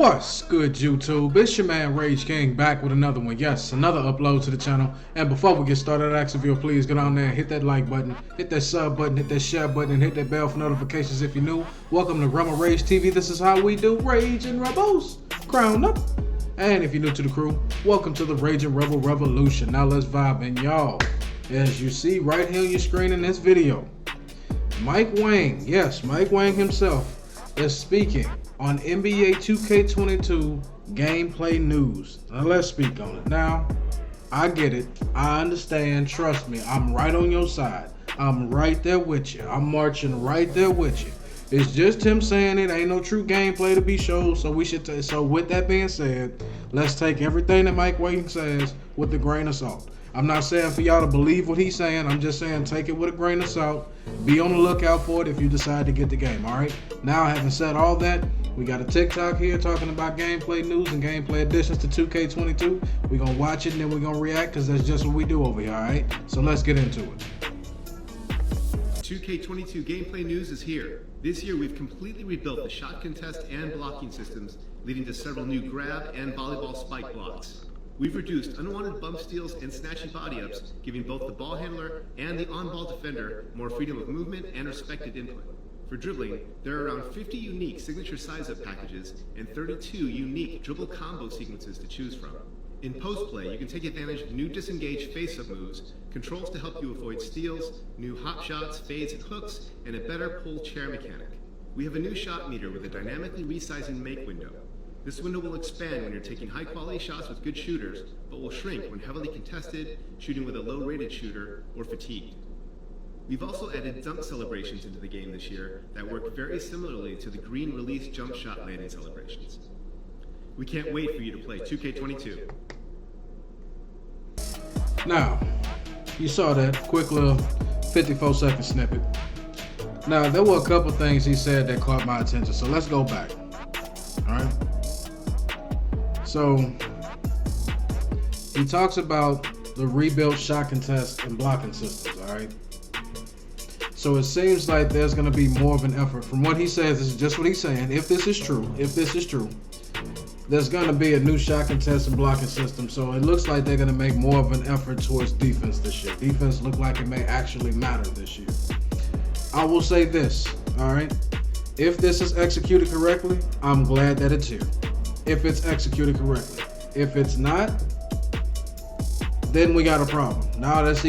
What's good, YouTube? It's your man Rage King back with another one. Yes, another upload to the channel. And before we get started, I ask if you'll please get on there and hit that like button, hit that sub button, hit that share button, and hit that bell for notifications if you're new. Welcome to Rumble Rage TV. This is how we do Rage and Rebels. Crown up. And if you're new to the crew, welcome to the Rage and Rebel Revolution. Now let's vibe. And y'all, as you see right here on your screen in this video, Mike Wang, yes, Mike Wang himself, is speaking on NBA 2K22 gameplay news. Now let's speak on it. Now, I get it. I understand. Trust me. I'm right on your side. I'm right there with you. I'm marching right there with you. It's just him saying it ain't no true gameplay to be shown. So we should. So with that being said, let's take everything that Mike Wang says with a grain of salt. I'm not saying for y'all to believe what he's saying. I'm just saying take it with a grain of salt. Be on the lookout for it if you decide to get the game, all right? Now, having said all that, we got a TikTok here talking about gameplay news and gameplay additions to 2K22. We're going to watch it and then we're going to react because that's just what we do over here, all right? So let's get into it. 2K22 gameplay news is here. This year, we've completely rebuilt the shot contest and blocking systems, leading to several new grab and volleyball spike blocks. We've reduced unwanted bump steals and snatchy body ups, giving both the ball handler and the on-ball defender more freedom of movement and respected input. For dribbling, there are around 50 unique signature size-up packages and 32 unique dribble combo sequences to choose from. In post-play, you can take advantage of new disengaged face-up moves, controls to help you avoid steals, new hop shots, fades, and hooks, and a better pull chair mechanic. We have a new shot meter with a dynamically resizing make window. This window will expand when you're taking high-quality shots with good shooters, but will shrink when heavily contested, shooting with a low-rated shooter, or fatigued. We've also added dunk celebrations into the game this year that work very similarly to the green release jump shot landing celebrations. We can't wait for you to play 2K22. Now, you saw that quick little 54-second snippet. Now, there were a couple things he said that caught my attention, so let's go back. All right? So, he talks about the rebuilt shot contest and blocking systems, all right? So it seems like there's going to be more of an effort. From what he says, this is just what he's saying. If this is true, there's going to be a new shot contest and blocking system. So it looks like they're going to make more of an effort towards defense this year. Defense look like it may actually matter this year. I will say this, all right? If this is executed correctly, I'm glad that it's here. If it's executed correctly. If it's not, then we got a problem. Now that's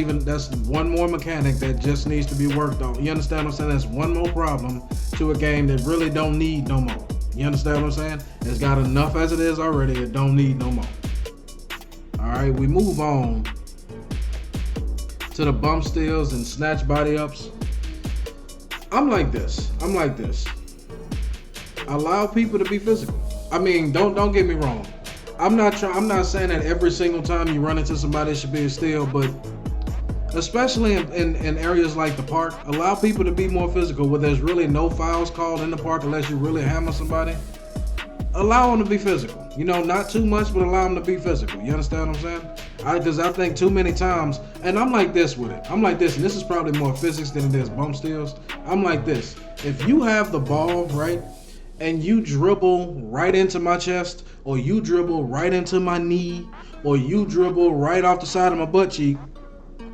one more mechanic that just needs to be worked on. You understand what I'm saying? That's one more problem to a game that really don't need no more. You understand what I'm saying? It's got enough as it is already. It don't need no more. All right, we move on to the bump steals and snatch body ups. I'm like this. Allow people to be physical. I mean, don't get me wrong. I'm not saying that every single time you run into somebody it should be a steal, but especially in areas like the park, allow people to be more physical where there's really no fouls called in the park unless you really hammer somebody. Allow them to be physical. You know, not too much, but allow them to be physical. You understand what I'm saying? Because I think too many times, and I'm like this with it. I'm like this, and this is probably more physics than it is bump steals. I'm like this. If you have the ball, right, and you dribble right into my chest, or you dribble right into my knee, or you dribble right off the side of my butt cheek,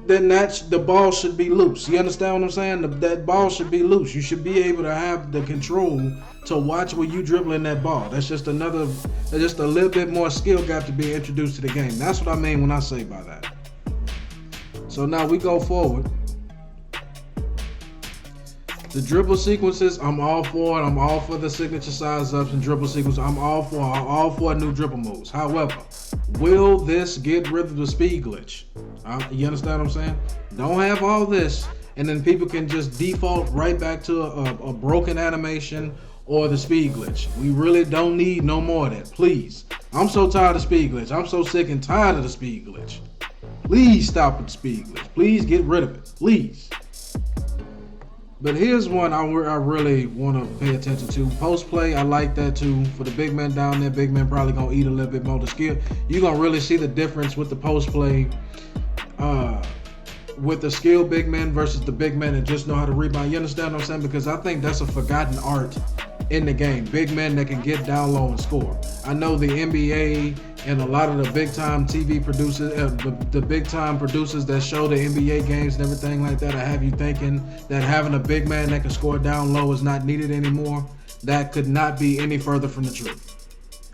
then the ball should be loose. You understand what I'm saying? That ball should be loose. You should be able to have the control to watch where you dribbling that ball. That's just a little bit more skill got to be introduced to the game. That's what I mean when I say by that. So now we go forward. The dribble sequences, I'm all for it. I'm all for the signature size ups and dribble sequences. I'm all for new dribble moves. However, will this get rid of the speed glitch? You understand what I'm saying? Don't have all this, and then people can just default right back to a broken animation or the speed glitch. We really don't need no more of that, please. I'm so tired of speed glitch. I'm so sick and tired of the speed glitch. Please stop with the speed glitch. Please get rid of it, please. But here's one I really want to pay attention to. Post play, I like that too. For the big men down there, big men probably gonna eat a little bit more to skill. You're gonna really see the difference with the post play, with the skilled big men versus the big men that just know how to rebound. You understand what I'm saying? Because I think that's a forgotten art in the game. Big men that can get down low and score. I know the NBA and a lot of the big time TV producers, the big time producers that show the NBA games and everything like that, I have you thinking that having a big man that can score down low is not needed anymore. That could not be any further from the truth.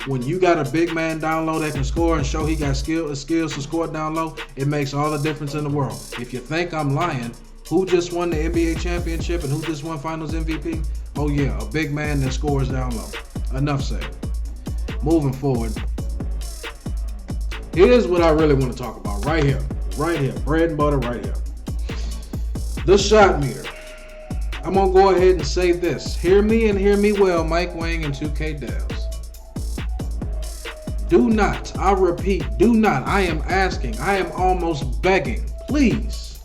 When you got a big man down low that can score and show he got skills to score down low, it makes all the difference in the world. If you think I'm lying, who just won the NBA championship and who just won Finals MVP? Oh yeah, a big man that scores down low. Enough said. Moving forward. Here's what I really want to talk about right here. Right here. Bread and butter right here. The shot meter. I'm going to go ahead and say this. Hear me and hear me well, Mike Wang and 2K Devs. Do not, I repeat, do not, I am asking, I am almost begging, please,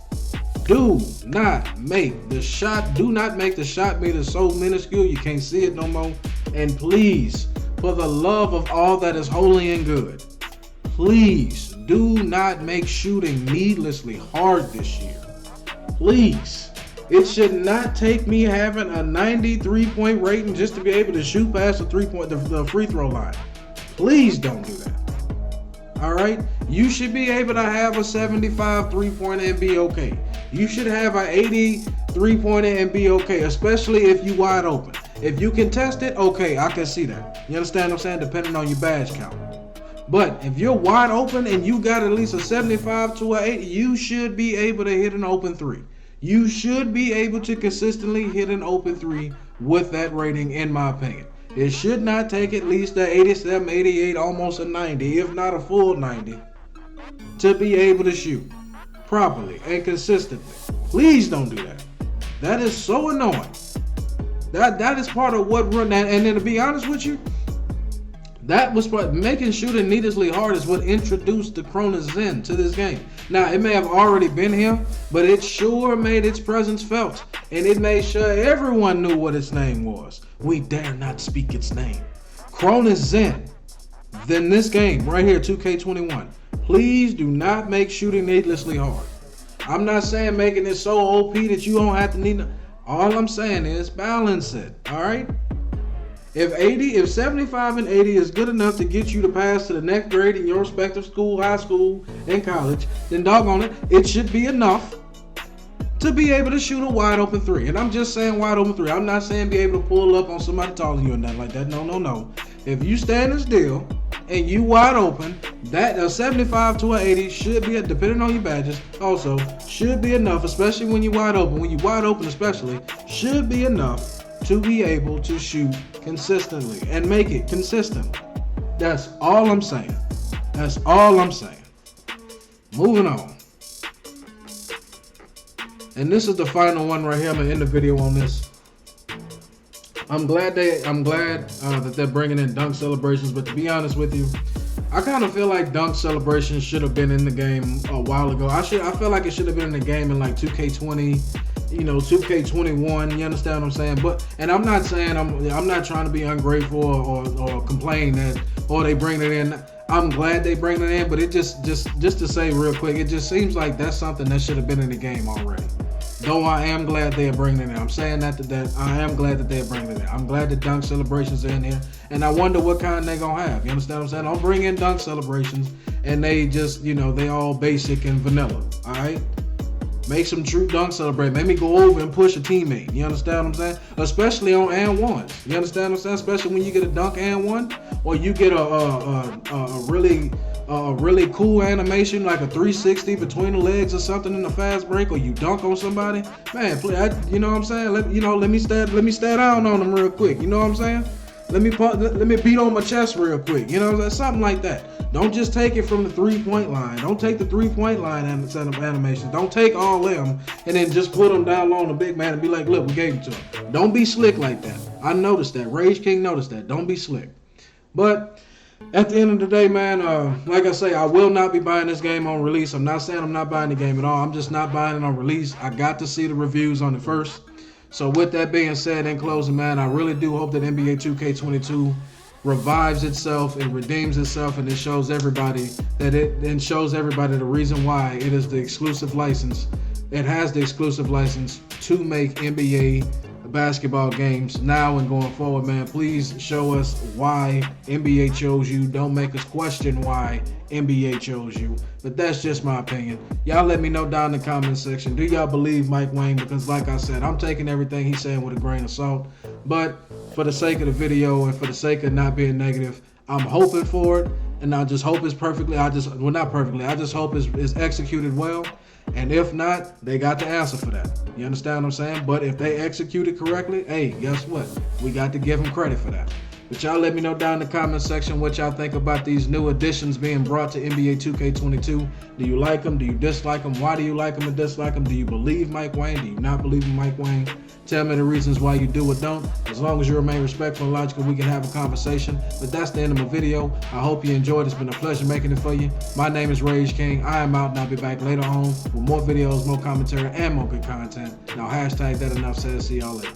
do not make the shot meter so minuscule you can't see it no more. And please, for the love of all that is holy and good, please do not make shooting needlessly hard this year. Please. It should not take me having a 93-point rating just to be able to shoot past the free throw line. Please don't do that. All right? You should be able to have a 75 3-pointer and be okay. You should have an 80 3-pointer and be okay, especially if you wide open. If you can test it, okay, I can see that. You understand what I'm saying? Depending on your badge count. But if you're wide open and you got at least a 75 to an 80, you should be able to hit an open three. You should be able to consistently hit an open three with that rating, in my opinion. It should not take at least a 87, 88, almost a 90, if not a full 90, to be able to shoot properly and consistently. Please don't do that. That is so annoying. That is part of what run that. And then to be honest with you, that was what making shooting needlessly hard is what introduced the Corona Zen to this game. Now, it may have already been here, but it sure made its presence felt. And it made sure everyone knew what its name was. We dare not speak its name. Corona Zen. Then this game right here, 2K21. Please do not make shooting needlessly hard. I'm not saying making it so OP that you don't have to need. All I'm saying is balance it. All right? If 75 and 80 is good enough to get you to pass to the next grade in your respective school, high school, and college, then doggone it, it should be enough to be able to shoot a wide open three. And I'm just saying wide open three. I'm not saying be able to pull up on somebody taller than you or nothing like that. No. If you standing still and you wide open, that a 75 to an 80 should be, depending on your badges, also should be enough, especially when you're wide open. When you're wide open especially, should be enough to be able to shoot consistently and make it consistent. That's all I'm saying. That's all I'm saying. Moving on. And this is the final one right here. I'm gonna end the video on this. I'm glad that they're bringing in dunk celebrations, but to be honest with you, I kind of feel like dunk celebrations should have been in the game a while ago. I feel like it should have been in the game in like 2K20, 2K21. You understand what I'm saying? And I'm not saying I'm not trying to be ungrateful or complain that they bring it in. I'm glad they bring it in, but it just to say real quick, it just seems like that's something that should have been in the game already. Though I am glad they're bringing it in. I'm saying that I am glad that they're bringing it in. I'm glad the dunk celebrations are in here. And I wonder what kind they're going to have. You understand what I'm saying? Don't bring in dunk celebrations and they just, they all basic and vanilla. All right? Make some true dunk celebration. Make me go over and push a teammate. You understand what I'm saying? Especially on and ones. You understand what I'm saying? Especially when you get a dunk and one, or you get a really cool animation like a 360 between the legs or something in the fast break, or you dunk on somebody. Man, you know what I'm saying? Let me stare down on them real quick. You know what I'm saying? Let me beat on my chest real quick. You know, something like that. Don't just take it from the 3-point line. Don't take the 3-point line animations. Don't take all them and then just put them down low on the big man and be like, look, we gave it to him. Don't be slick like that. I noticed that. Rage King noticed that. Don't be slick. But at the end of the day, man, like I say, I will not be buying this game on release. I'm not saying I'm not buying the game at all. I'm just not buying it on release. I got to see the reviews on it first. So with that being said, in closing, man, I really do hope that NBA 2K22 revives itself and redeems itself, and it shows everybody the reason why it is the exclusive license. It has the exclusive license to make NBA basketball games now and going forward, man. Please show us why NBA chose you. Don't make us question why NBA chose you. But that's just my opinion. Y'all let me know down in the comment section. Do y'all believe Mike Wang? Because like I said, I'm taking everything he's saying with a grain of salt. But for the sake of the video and for the sake of not being negative, I'm hoping for it. And I just hope it's perfectly, I just hope it's executed well. And if not, they got the answer for that. You understand what I'm saying? But if they execute it correctly, hey, guess what? We got to give them credit for that. But y'all let me know down in the comment section what y'all think about these new additions being brought to NBA 2K22. Do you like them? Do you dislike them? Why do you like them and dislike them? Do you believe Mike Wang? Do you not believe in Mike Wang? Tell me the reasons why you do or don't. As long as you remain respectful and logical, we can have a conversation. But that's the end of my video. I hope you enjoyed. It's been a pleasure making it for you. My name is Rage King. I am out and I'll be back later on with more videos, more commentary, and more good content. Now hashtag that enough said. See y'all later.